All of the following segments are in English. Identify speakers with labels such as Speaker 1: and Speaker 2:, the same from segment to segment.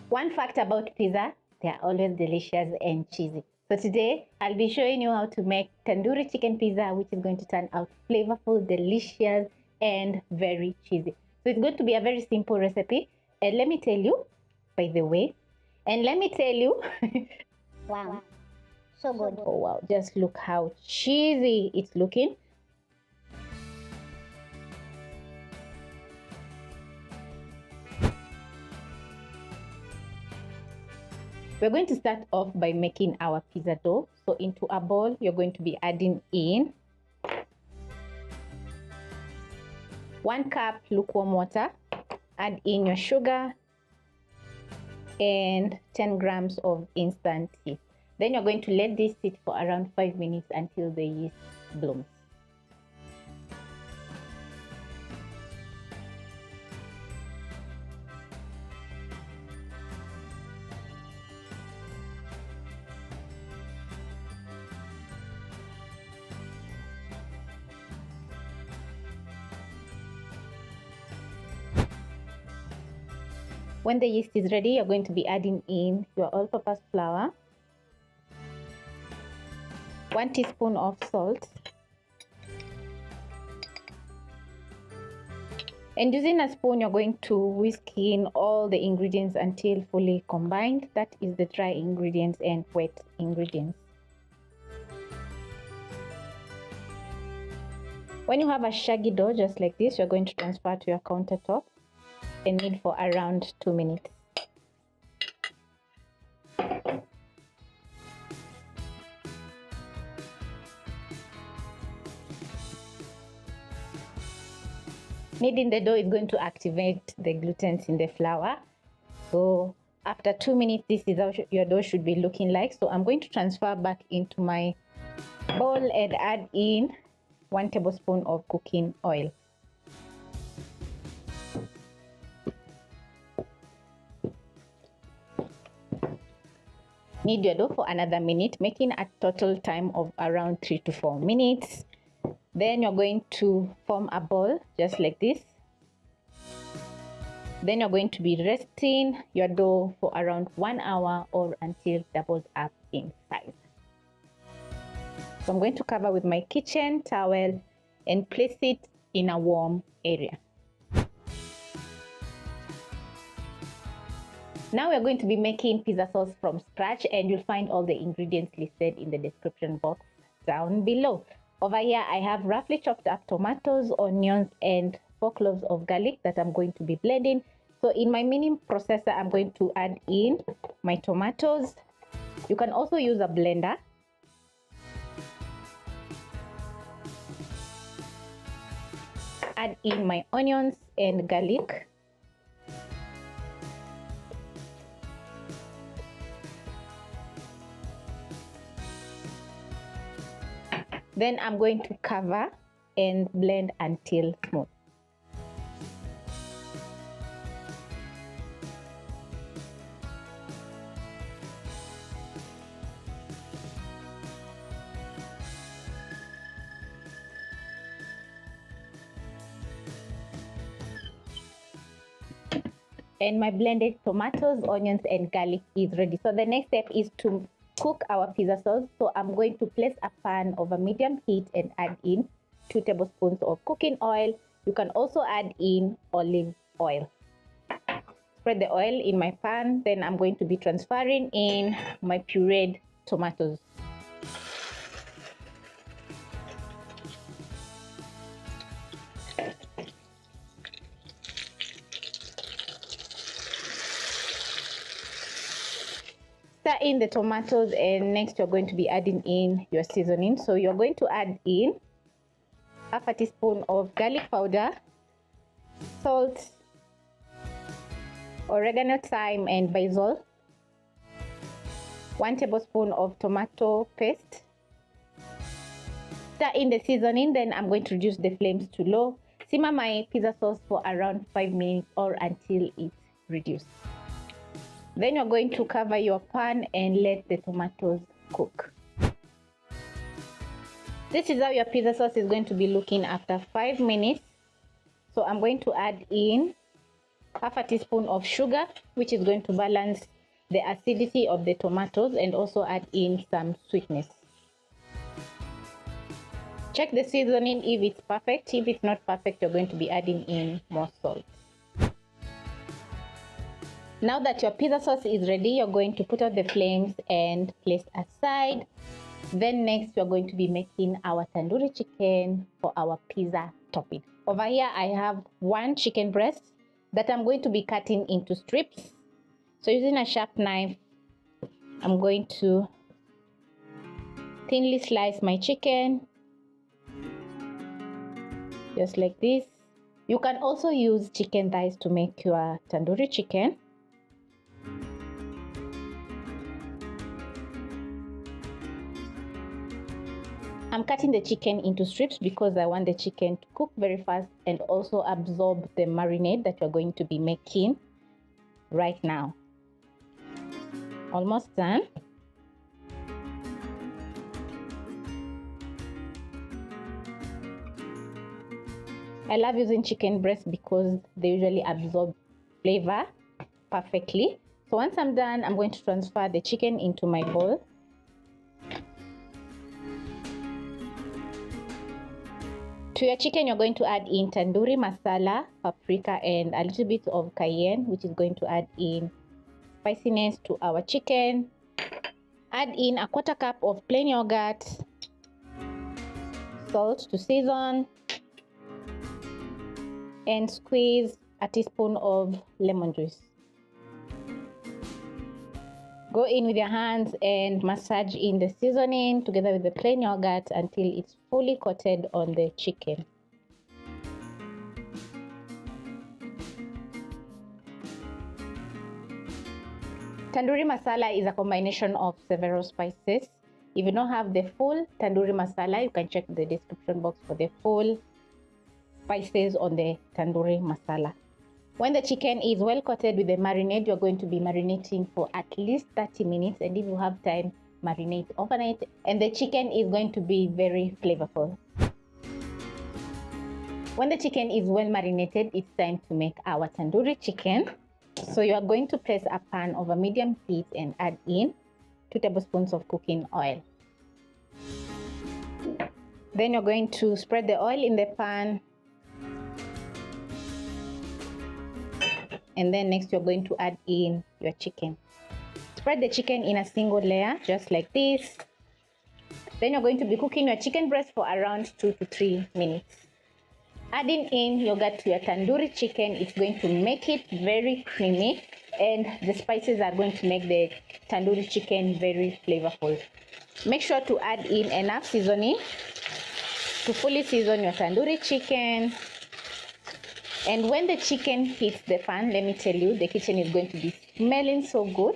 Speaker 1: One fact about pizza, they're always delicious and cheesy. So today, I'll be showing you how to make tandoori chicken pizza, which is going to turn out flavorful, delicious, and very cheesy. So it's going to be a very simple recipe. And let me tell you, by the way,
Speaker 2: Wow, so good.
Speaker 1: oh wow, just look how cheesy it's looking. We're going to start off by making our pizza dough. So into a bowl, you're going to be adding in 1 cup lukewarm water, add in your sugar and 10 grams of instant yeast. Then you're going to let this sit for around 5 minutes until the yeast blooms. When the yeast is ready, you're going to be adding in your all-purpose flour, 1 teaspoon of salt, and using a spoon, you're going to whisk in all the ingredients until fully combined. That is the dry ingredients and wet ingredients. When you have a shaggy dough just like this, you're going to transfer to your countertop and knead for around 2 minutes. Kneading the dough is going to activate the gluten in the flour. So after 2 minutes, this is how your dough should be looking like. So I'm going to transfer back into my bowl and add in 1 tablespoon of cooking oil. Knead your dough for another minute, making a total time of around 3 to 4 minutes. Then you're going to form a ball just like this. Then you're going to be resting your dough for around 1 hour or until it doubles up in size. So I'm going to cover with my kitchen towel and place it in a warm area. Now we're going to be making pizza sauce from scratch, and you'll find all the ingredients listed in the description box down below. Over here, I have roughly chopped up tomatoes, onions, and 4 cloves of garlic that I'm going to be blending. So in my mini processor, I'm going to add in my tomatoes. You can also use a blender. Add in my onions and garlic. Then I'm going to cover and blend until smooth. And my blended tomatoes, onions, and garlic is ready. So the next step is to cook our pizza sauce. So I'm going to place a pan over medium heat and add in 2 tablespoons of cooking oil. You can also add in olive oil. Spread the oil in my pan. Then I'm going to be transferring in my pureed tomatoes. Stir in the tomatoes, and next you're going to be adding in your seasoning. So you're going to add in half a teaspoon of garlic powder, salt, oregano, thyme, and basil, 1 tablespoon of tomato paste. Stir in the seasoning, then I'm going to reduce the flames to low. Simmer my pizza sauce for around 5 minutes or until it's reduced. Then you're going to cover your pan and let the tomatoes cook. This is how your pizza sauce is going to be looking after 5 minutes. So I'm going to add in half a teaspoon of sugar, which is going to balance the acidity of the tomatoes and also add in some sweetness. Check the seasoning if it's perfect. If it's not perfect, you're going to be adding in more salt. Now that your pizza sauce is ready, you're going to put out the flames and place aside. Then next, we're going to be making our tandoori chicken for our pizza topping. Over here, I have one chicken breast that I'm going to be cutting into strips. So using a sharp knife, I'm going to thinly slice my chicken, just like this. You can also use chicken thighs to make your tandoori chicken. I'm cutting the chicken into strips because I want the chicken to cook very fast and also absorb the marinade that we're going to be making right now. Almost done. I love using chicken breast because they usually absorb flavor perfectly. So once I'm done, I'm going to transfer the chicken into my bowl. To your chicken, you're going to add in tandoori masala, paprika, and a little bit of cayenne, which is going to add in spiciness to our chicken. Add in a quarter cup of plain yogurt, salt to season, and squeeze a teaspoon of lemon juice. Go in with your hands and massage in the seasoning together with the plain yogurt until it's fully coated on the chicken. Tandoori masala is a combination of several spices. If you don't have the full tandoori masala, you can check the description box for the full spices on the tandoori masala. When the chicken is well coated with the marinade, you're going to be marinating for at least 30 minutes, and if you have time, marinate overnight, and the chicken is going to be very flavorful. When the chicken is well marinated, it's time to make our tandoori chicken. So you are going to place a pan over medium heat and add in 2 tablespoons of cooking oil. Then you're going to spread the oil in the pan. And then next you're going to add in your chicken. Spread the chicken in a single layer, just like this. Then you're going to be cooking your chicken breast for around 2 to 3 minutes. Adding in yogurt to your tandoori chicken, it's going to make it very creamy, and the spices are going to make the tandoori chicken very flavorful. Make sure to add in enough seasoning to fully season your tandoori chicken. And when the chicken hits the pan, let me tell you, the kitchen is going to be smelling so good.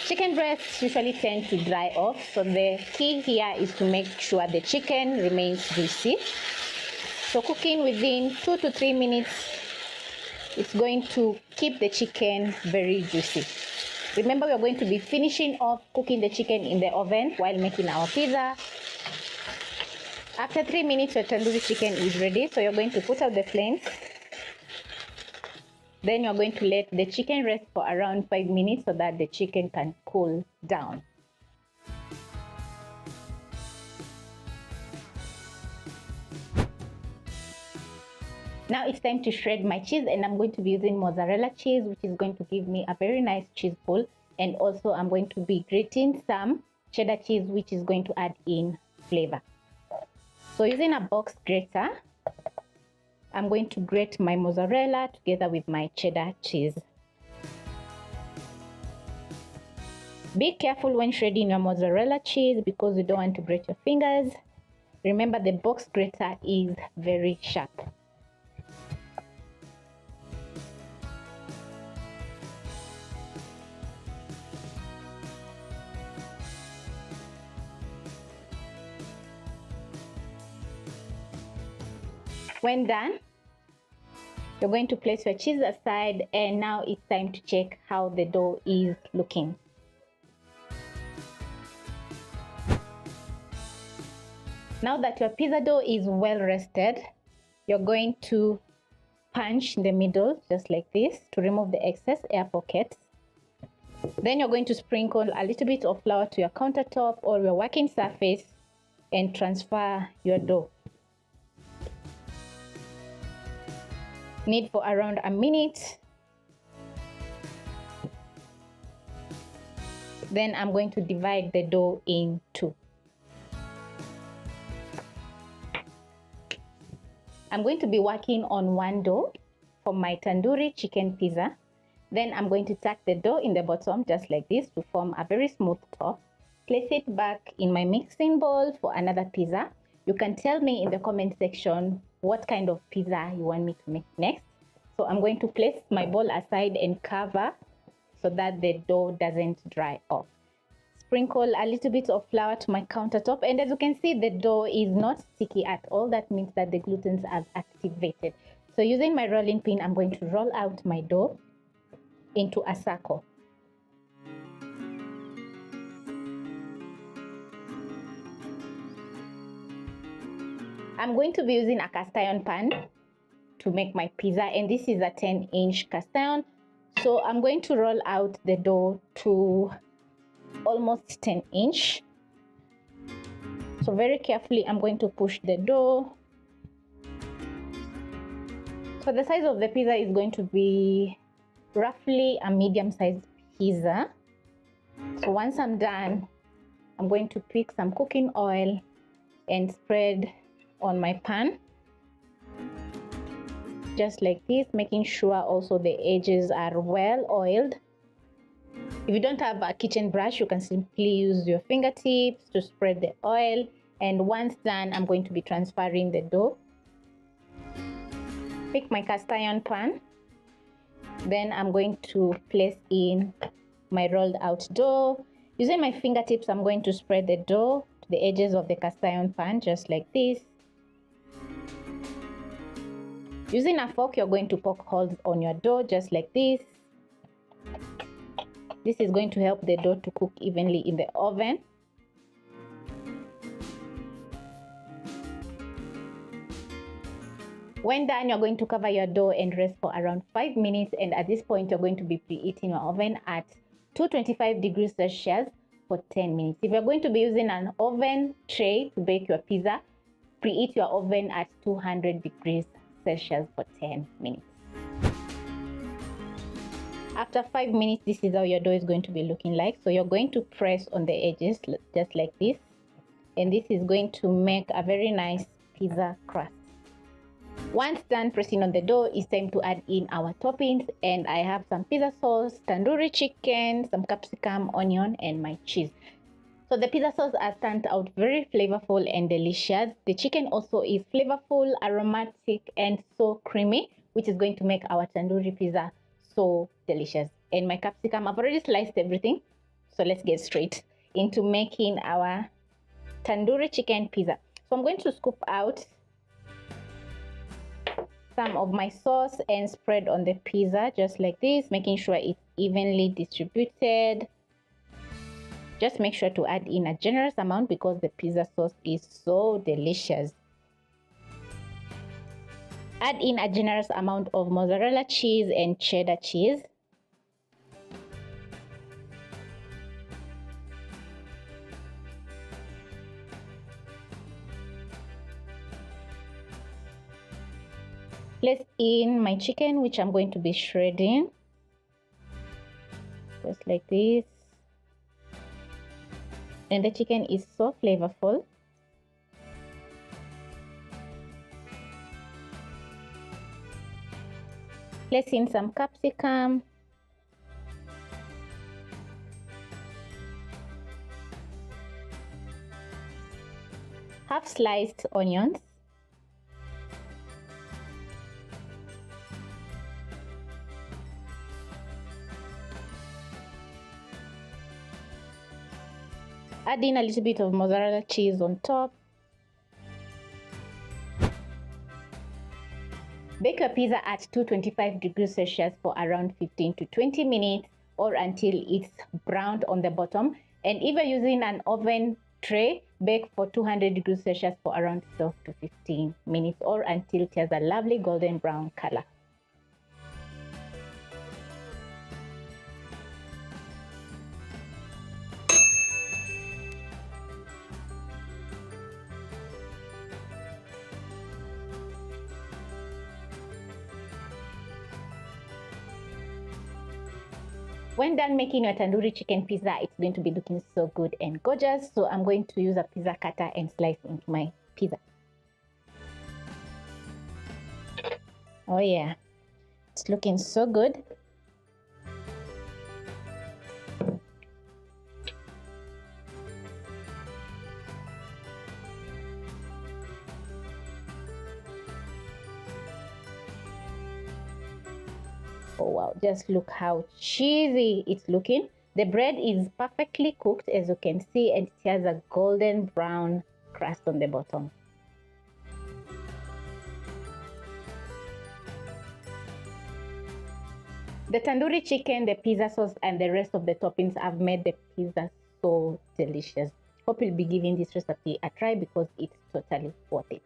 Speaker 1: Chicken breasts usually tend to dry off, so the key here is to make sure the chicken remains juicy. So cooking within 2 to 3 minutes, it's going to keep the chicken very juicy. Remember, we're going to be finishing off cooking the chicken in the oven while making our pizza. After 3 minutes, your tandoori chicken is ready, so you're going to put out the flames. Then you're going to let the chicken rest for around 5 minutes so that the chicken can cool down. Now it's time to shred my cheese, and I'm going to be using mozzarella cheese, which is going to give me a very nice cheese pull. And also I'm going to be grating some cheddar cheese, which is going to add in flavor. So using a box grater, I'm going to grate my mozzarella together with my cheddar cheese. Be careful when shredding your mozzarella cheese because you don't want to grate your fingers. Remember, the box grater is very sharp. When done, you're going to place your cheese aside, and now it's time to check how the dough is looking. Now that your pizza dough is well rested, you're going to punch in the middle just like this to remove the excess air pockets. Then you're going to sprinkle a little bit of flour to your countertop or your working surface and transfer your dough. Knead for around a minute. Then I'm going to divide the dough in two. I'm going to be working on one dough for my tandoori chicken pizza. Then I'm going to tuck the dough in the bottom just like this to form a very smooth top. Place it back in my mixing bowl for another pizza. You can tell me in the comment section what kind of pizza you want me to make next. So I'm going to place my bowl aside and cover so that the dough doesn't dry off. Sprinkle a little bit of flour to my countertop, and as you can see, the dough is not sticky at all. That means that the gluten has activated. So using my rolling pin, I'm going to roll out my dough into a circle. I'm going to be using a cast iron pan to make my pizza, and this is a 10-inch cast iron. So I'm going to roll out the dough to almost 10-inch. So very carefully, I'm going to push the dough. So the size of the pizza is going to be roughly a medium-sized pizza. So once I'm done, I'm going to pick some cooking oil and spread on my pan. Just like this, making sure also the edges are well oiled. If you don't have a kitchen brush, you can simply use your fingertips to spread the oil. And once done, I'm going to be transferring the dough. Pick my cast iron pan. Then I'm going to place in my rolled out dough. Using my fingertips, I'm going to spread the dough to the edges of the cast iron pan, just like this. Using a fork, you're going to poke holes on your dough, just like this. This is going to help the dough to cook evenly in the oven. When done, you're going to cover your dough and rest for around 5 minutes. And at this point, you're going to be preheating your oven at 225 degrees Celsius for 10 minutes. If you're going to be using an oven tray to bake your pizza, preheat your oven at 200 degrees Celsius for 10 minutes. After 5 minutes, this is how your dough is going to be looking like. So you're going to press on the edges just like this. And this is going to make a very nice pizza crust. Once done pressing on the dough, it's time to add in our toppings. And I have some pizza sauce, tandoori chicken, some capsicum, onion, and my cheese. So the pizza sauce has turned out very flavorful and delicious. The chicken also is flavorful, aromatic, and so creamy, which is going to make our tandoori pizza so delicious. And my capsicum, I've already sliced everything. So let's get straight into making our tandoori chicken pizza. So I'm going to scoop out some of my sauce and spread on the pizza just like this, making sure it's evenly distributed. Just make sure to add in a generous amount because the pizza sauce is so delicious. Add in a generous amount of mozzarella cheese and cheddar cheese. Place in my chicken, which I'm going to be shredding. Just like this. And the chicken is so flavorful. Place in some capsicum. Half sliced onions. Add in a little bit of mozzarella cheese on top. Bake your pizza at 225 degrees Celsius for around 15 to 20 minutes or until it's browned on the bottom. And if you're using an oven tray. Bake for 200 degrees Celsius for around 12 to 15 minutes or until it has a lovely golden brown color. When done making your tandoori chicken pizza, it's going to be looking so good and gorgeous. So I'm going to use a pizza cutter and slice into my pizza. Oh yeah, it's looking so good. Oh wow, just look how cheesy it's looking. The bread is perfectly cooked, as you can see, and it has a golden brown crust on the bottom. The tandoori chicken, the pizza sauce, and the rest of the toppings have made the pizza so delicious. Hope you'll be giving this recipe a try because it's totally worth it.